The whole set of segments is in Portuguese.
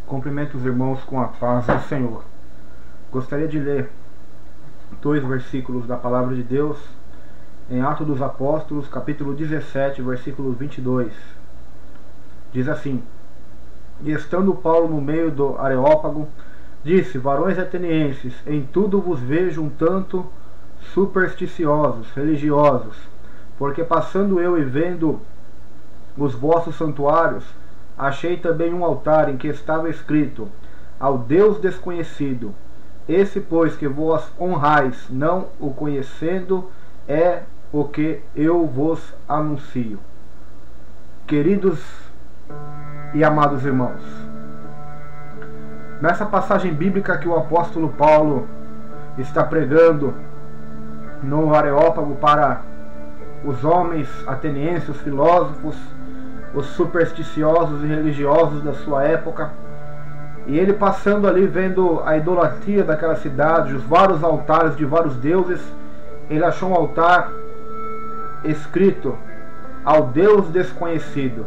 Cumprimento os irmãos com a paz do Senhor. Gostaria de ler 2 versículos da palavra de Deus em Atos dos Apóstolos, capítulo 17, versículo 22. Diz assim: E estando Paulo no meio do Areópago, disse: Varões atenienses, em tudo vos vejo um tanto supersticiosos, religiosos, porque passando eu e vendo os vossos santuários, achei também um altar em que estava escrito: Ao Deus desconhecido. Esse, pois, que vós honrais, não o conhecendo, é o que eu vos anuncio. Queridos e amados irmãos, nessa passagem bíblica que o apóstolo Paulo está pregando no Areópago para os homens atenienses, os filósofos, os supersticiosos e religiosos da sua época, e ele passando ali vendo a idolatria daquela cidade, os vários altares de vários deuses, ele achou um altar escrito: Ao Deus desconhecido.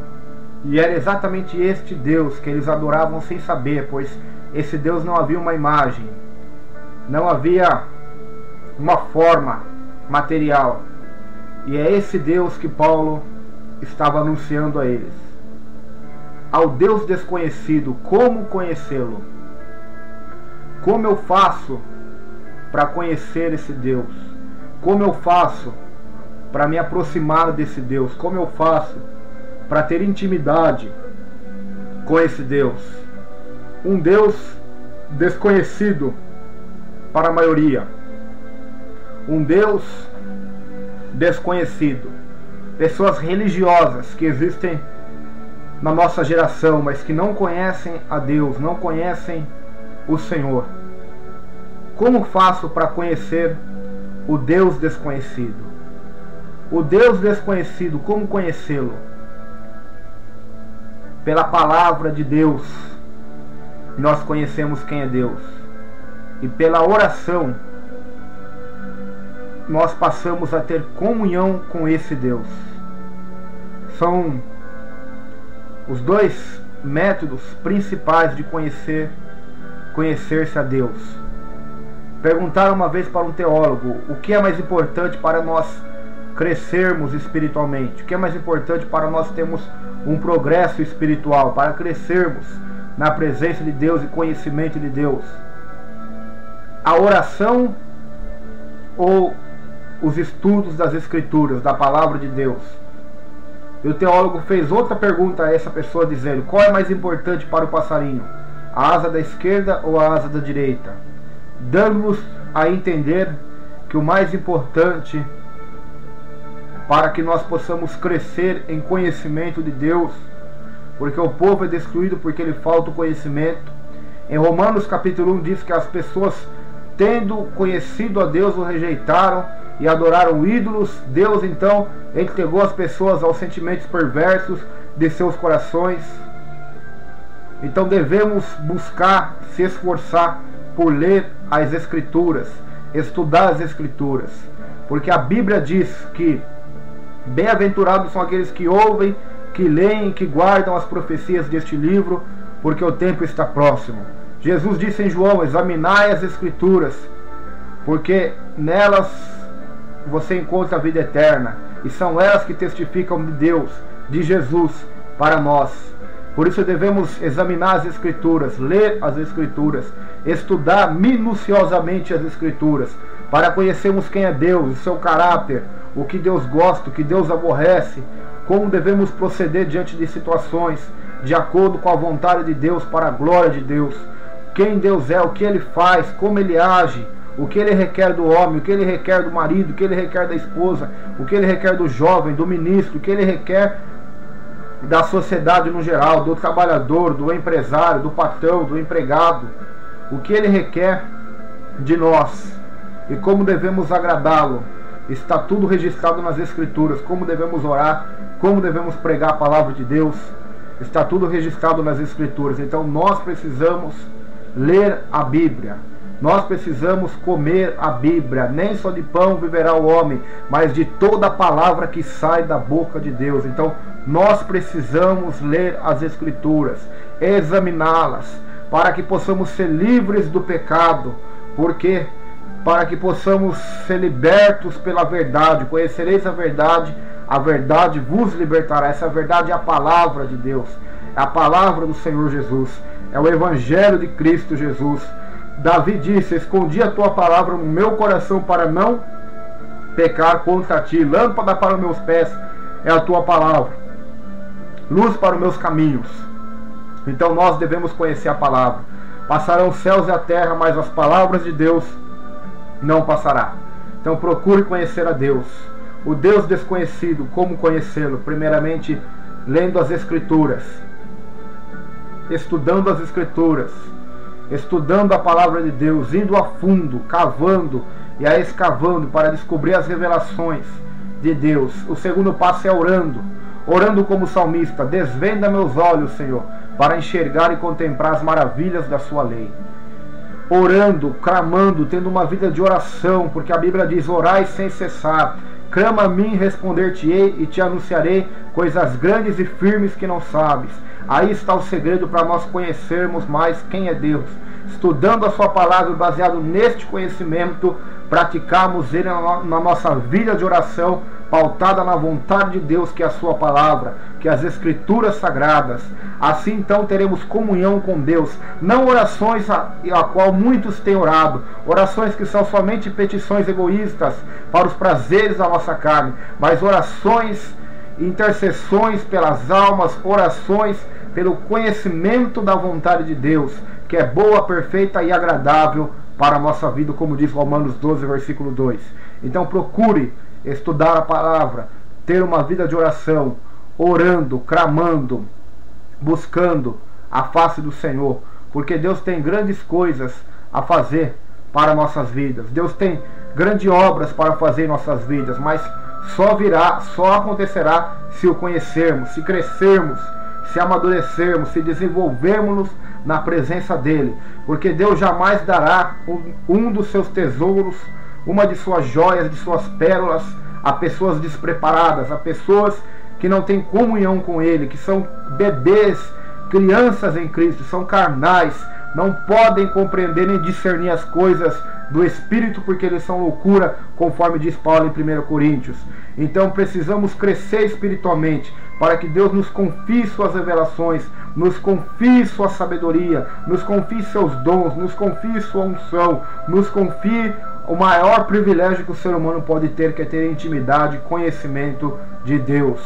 E era exatamente este Deus que eles adoravam sem saber, pois esse Deus não havia uma imagem, não havia uma forma material. E é esse Deus que Paulo estava anunciando a eles. Ao Deus desconhecido, como conhecê-lo? Como eu faço para conhecer esse Deus? Como eu faço para me aproximar desse Deus? Como eu faço para ter intimidade com esse Deus? Um Deus desconhecido para a maioria. Um Deus desconhecido. Pessoas religiosas que existem na nossa geração, mas que não conhecem a Deus, não conhecem o Senhor. Como faço para conhecer o Deus desconhecido? O Deus desconhecido, como conhecê-lo? Pela palavra de Deus, nós conhecemos quem é Deus. E pela oração, nós passamos a ter comunhão com esse Deus. São os dois métodos principais de conhecer-se a Deus. Perguntaram uma vez para um teólogo: o que é mais importante para nós crescermos espiritualmente? O que é mais importante para nós termos um progresso espiritual, para crescermos na presença de Deus e conhecimento de Deus? A oração ou os estudos das Escrituras, da palavra de Deus? E o teólogo fez outra pergunta a essa pessoa, dizendo: qual é mais importante para o passarinho? A asa da esquerda ou a asa da direita? Dando-nos a entender que o mais importante para que nós possamos crescer em conhecimento de Deus, porque o povo é destruído porque lhe falta o conhecimento. Em Romanos capítulo 1 diz que as pessoas, tendo conhecido a Deus, o rejeitaram e adoraram ídolos. Deus então entregou as pessoas aos sentimentos perversos de seus corações. Então devemos buscar, se esforçar por ler as Escrituras, estudar as Escrituras, porque a Bíblia diz que bem-aventurados são aqueles que ouvem, que leem, que guardam as profecias deste livro, porque o tempo está próximo. Jesus disse em João: examinai as Escrituras, porque nelas você encontra a vida eterna, e são elas que testificam de Deus, de Jesus para nós. Por isso devemos examinar as Escrituras, ler as Escrituras, estudar minuciosamente as Escrituras, para conhecermos quem é Deus, o seu caráter, o que Deus gosta, o que Deus aborrece, como devemos proceder diante de situações de acordo com a vontade de Deus, para a glória de Deus. Quem Deus é, o que Ele faz, como Ele age, o que Ele requer do homem, o que Ele requer do marido, o que Ele requer da esposa, o que Ele requer do jovem, do ministro, o que Ele requer da sociedade no geral, do trabalhador, do empresário, do patrão, do empregado, o que Ele requer de nós e como devemos agradá-lo. Está tudo registrado nas Escrituras. Como devemos orar, como devemos pregar a palavra de Deus, está tudo registrado nas Escrituras. Então nós precisamos ler a Bíblia, nós precisamos comer a Bíblia. Nem só de pão viverá o homem, mas de toda a palavra que sai da boca de Deus. Então nós precisamos ler as Escrituras, examiná-las, para que possamos ser livres do pecado, porque para que possamos ser libertos pela verdade. Conhecereis a verdade vos libertará. Essa verdade é a palavra de Deus, é a palavra do Senhor Jesus, é o Evangelho de Cristo Jesus. Davi disse: escondi a tua palavra no meu coração para não pecar contra ti. Lâmpada para os meus pés é a tua palavra, luz para os meus caminhos. Então nós devemos conhecer a palavra. Passarão os céus e a terra, mas as palavras de Deus não passará. Então procure conhecer a Deus. O Deus desconhecido, como conhecê-lo? Primeiramente, lendo as Escrituras, estudando as Escrituras, estudando a palavra de Deus, indo a fundo, cavando e a escavando para descobrir as revelações de Deus. O segundo passo é orando, orando como salmista: desvenda meus olhos, Senhor, para enxergar e contemplar as maravilhas da sua lei. Orando, clamando, tendo uma vida de oração, porque a Bíblia diz: orai sem cessar. Clama a mim, responder-te-ei e te anunciarei coisas grandes e firmes que não sabes. Aí está o segredo para nós conhecermos mais quem é Deus. Estudando a sua palavra, baseado neste conhecimento, praticarmos ele na nossa vida de oração, pautada na vontade de Deus, que é a sua palavra, que é as Escrituras sagradas. Assim então teremos comunhão com Deus, não orações a qual muitos têm orado, orações que são somente petições egoístas para os prazeres da nossa carne, mas orações, intercessões pelas almas, orações pelo conhecimento da vontade de Deus, que é boa, perfeita e agradável para a nossa vida, como diz Romanos 12, versículo 2. Então procure estudar a palavra, ter uma vida de oração, orando, clamando, buscando a face do Senhor, porque Deus tem grandes coisas a fazer para nossas vidas. Deus tem grandes obras para fazer em nossas vidas, mas só acontecerá se o conhecermos, se crescermos, se amadurecermos, se desenvolvermos na presença dele, porque Deus jamais dará um dos seus tesouros, uma de suas joias, de suas pérolas, a pessoas despreparadas, a pessoas que não têm comunhão com ele, que são bebês, crianças em Cristo, são carnais, não podem compreender nem discernir as coisas do Espírito, porque eles são loucura, conforme diz Paulo em 1 Coríntios. Então precisamos crescer espiritualmente, para que Deus nos confie suas revelações, nos confie sua sabedoria, nos confie seus dons, nos confie sua unção, nos confie o maior privilégio que o ser humano pode ter, que é ter intimidade, conhecimento de Deus.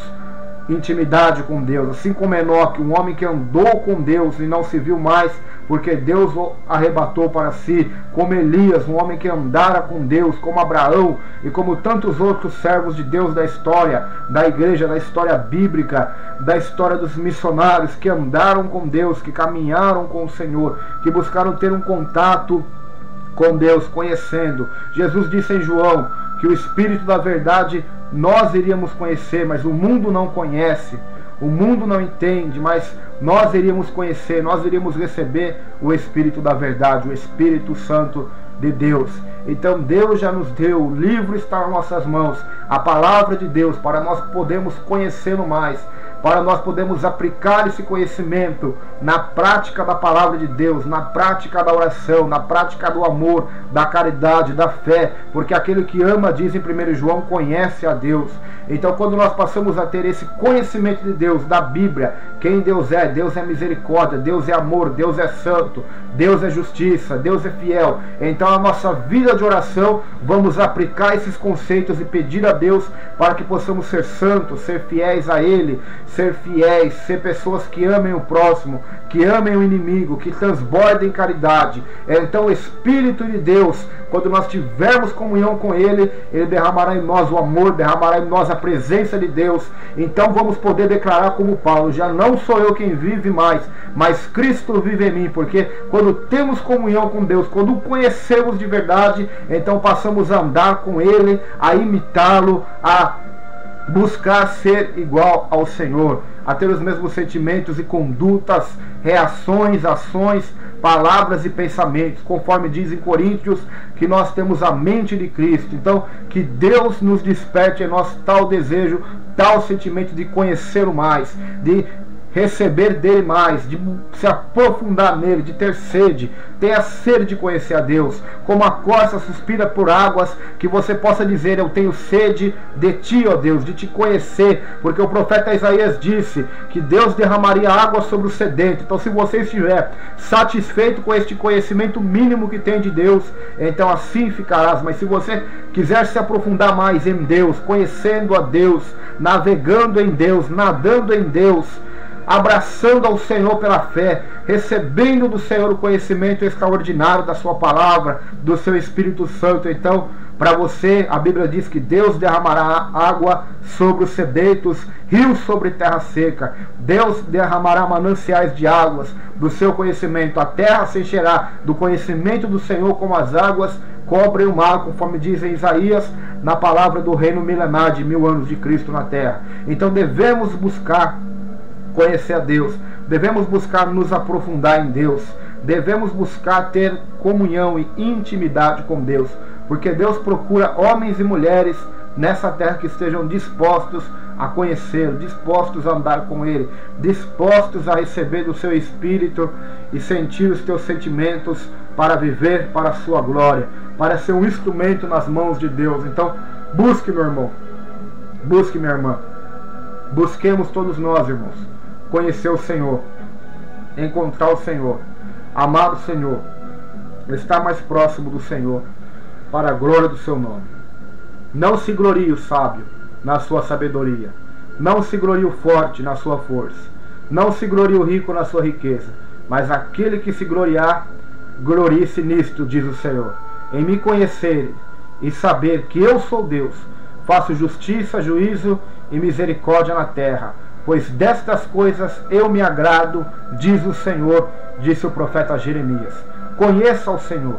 Intimidade com Deus, assim como Enoque, um homem que andou com Deus e não se viu mais, porque Deus o arrebatou para si, como Elias, um homem que andara com Deus, como Abraão e como tantos outros servos de Deus da história, da igreja, da história bíblica, da história dos missionários que andaram com Deus, que caminharam com o Senhor, que buscaram ter um contato com Deus, conhecendo. Jesus disse em João que o Espírito da verdade nós iríamos conhecer, mas o mundo não conhece, o mundo não entende, mas nós iríamos conhecer, nós iríamos receber o Espírito da verdade, o Espírito Santo de Deus. Então Deus já nos deu, o livro está nas nossas mãos, a palavra de Deus, para nós podermos conhecê-lo mais, para nós podermos aplicar esse conhecimento na prática da palavra de Deus, na prática da oração, na prática do amor, da caridade, da fé, porque aquele que ama, diz em 1 João, conhece a Deus. Então quando nós passamos a ter esse conhecimento de Deus, da Bíblia, quem Deus é misericórdia, Deus é amor, Deus é santo, Deus é justiça, Deus é fiel. Então a nossa vida de oração, vamos aplicar esses conceitos e pedir a Deus para que possamos ser santos, ser fiéis a Ele, ser fiéis, ser pessoas que amem o próximo, que amem o inimigo, que transbordem caridade. Então o Espírito de Deus, quando nós tivermos comunhão com Ele, Ele derramará em nós o amor, derramará em nós a presença de Deus. Então vamos poder declarar como Paulo: já não sou eu quem vive mais, mas Cristo vive em mim. Porque quando temos comunhão com Deus, quando o conhecemos de verdade, então passamos a andar com Ele, a imitá-lo, a buscar ser igual ao Senhor, a ter os mesmos sentimentos e condutas, reações, ações, palavras e pensamentos, conforme diz em Coríntios, que nós temos a mente de Cristo. Então que Deus nos desperte em nós tal desejo, tal sentimento de conhecê-lo mais, de receber dele mais, de se aprofundar nele, de ter sede. Tenha sede de conhecer a Deus, como a corça suspira por águas, que você possa dizer: eu tenho sede de ti, ó Deus, de te conhecer, porque o profeta Isaías disse que Deus derramaria água sobre o sedento. Então, se você estiver satisfeito com este conhecimento mínimo que tem de Deus, então assim ficarás. Mas se você quiser se aprofundar mais em Deus, conhecendo a Deus, navegando em Deus, nadando em Deus, abraçando ao Senhor pela fé, recebendo do Senhor o conhecimento extraordinário da sua palavra, do seu Espírito Santo, então para você, a Bíblia diz que Deus derramará água sobre os sedentos, rios sobre terra seca. Deus derramará mananciais de águas do seu conhecimento. A terra se encherá do conhecimento do Senhor, como as águas cobrem o mar, conforme diz em Isaías, na palavra do reino milenar de 1000 anos de Cristo na terra. Então devemos buscar conhecer a Deus, devemos buscar nos aprofundar em Deus, devemos buscar ter comunhão e intimidade com Deus, porque Deus procura homens e mulheres nessa terra que estejam dispostos a conhecê-lo, dispostos a andar com Ele, dispostos a receber do seu Espírito e sentir os teus sentimentos para viver para a sua glória, para ser um instrumento nas mãos de Deus. Então busque, meu irmão, busque, minha irmã, busquemos todos nós, irmãos, conhecer o Senhor, encontrar o Senhor, amar o Senhor, estar mais próximo do Senhor, para a glória do seu nome. Não se glorie o sábio na sua sabedoria, não se glorie o forte na sua força, não se glorie o rico na sua riqueza, mas aquele que se gloriar, glorie-se nisto, diz o Senhor, em me conhecer e saber que eu sou Deus, faço justiça, juízo e misericórdia na terra, pois destas coisas eu me agrado, diz o Senhor, disse o profeta Jeremias. Conheça o Senhor,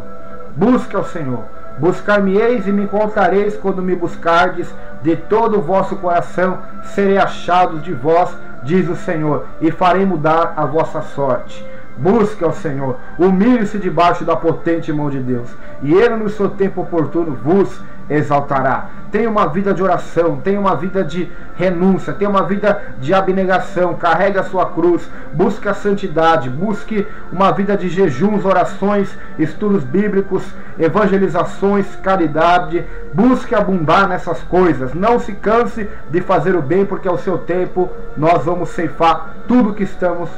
busque ao Senhor, buscar-me-eis e me encontrareis quando me buscardes de todo o vosso coração, serei achados de vós, diz o Senhor, e farei mudar a vossa sorte. Busque ao Senhor, humilhe-se debaixo da potente mão de Deus, e Ele no seu tempo oportuno vos exaltará. Tenha uma vida de oração, tenha uma vida de renúncia, tenha uma vida de abnegação, carregue a sua cruz, busque a santidade, busque uma vida de jejuns, orações, estudos bíblicos, evangelizações, caridade, busque abundar nessas coisas. Não se canse de fazer o bem, porque ao seu tempo nós vamos ceifar tudo que estamos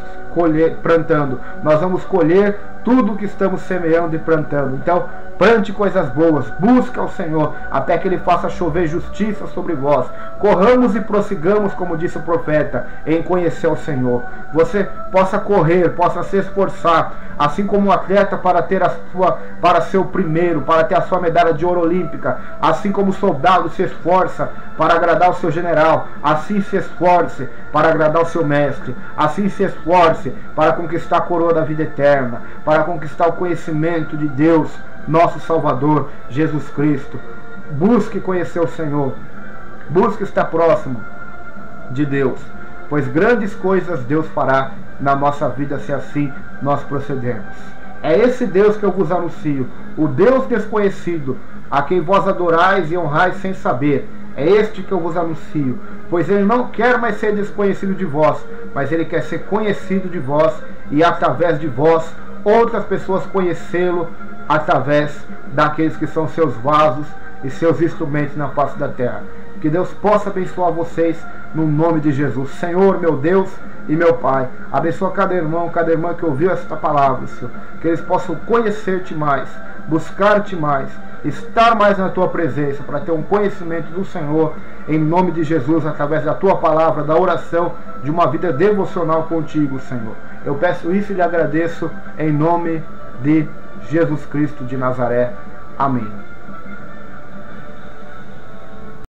plantando, nós vamos colher tudo que estamos semeando e plantando. Então plante coisas boas, busque ao Senhor até que Ele faça chover justiça sobre vós. Corramos e prossigamos, como disse o profeta, em conhecer o Senhor. Você possa correr, possa se esforçar, assim como um atleta para ser o primeiro, para ter a sua medalha de ouro olímpica, assim como o soldado se esforça para agradar o seu general, assim se esforce para agradar o seu mestre, assim se esforce para conquistar a coroa da vida eterna, para conquistar o conhecimento de Deus, nosso Salvador, Jesus Cristo. Busque conhecer o Senhor, busque estar próximo de Deus, pois grandes coisas Deus fará na nossa vida se assim nós procedermos. É esse Deus que eu vos anuncio, o Deus desconhecido, a quem vós adorais e honrais sem saber. É este que eu vos anuncio, pois Ele não quer mais ser desconhecido de vós, mas Ele quer ser conhecido de vós, e através de vós outras pessoas conhecê-lo, através daqueles que são seus vasos e seus instrumentos na face da terra. Que Deus possa abençoar vocês no nome de Jesus. Senhor, meu Deus e meu Pai, abençoa cada irmão, cada irmã que ouviu esta palavra, Senhor, que eles possam conhecer-te mais, buscar-te mais, estar mais na tua presença, para ter um conhecimento do Senhor, em nome de Jesus, através da tua palavra, da oração, de uma vida devocional contigo, Senhor. Eu peço isso e lhe agradeço em nome de Jesus Cristo de Nazaré. Amém.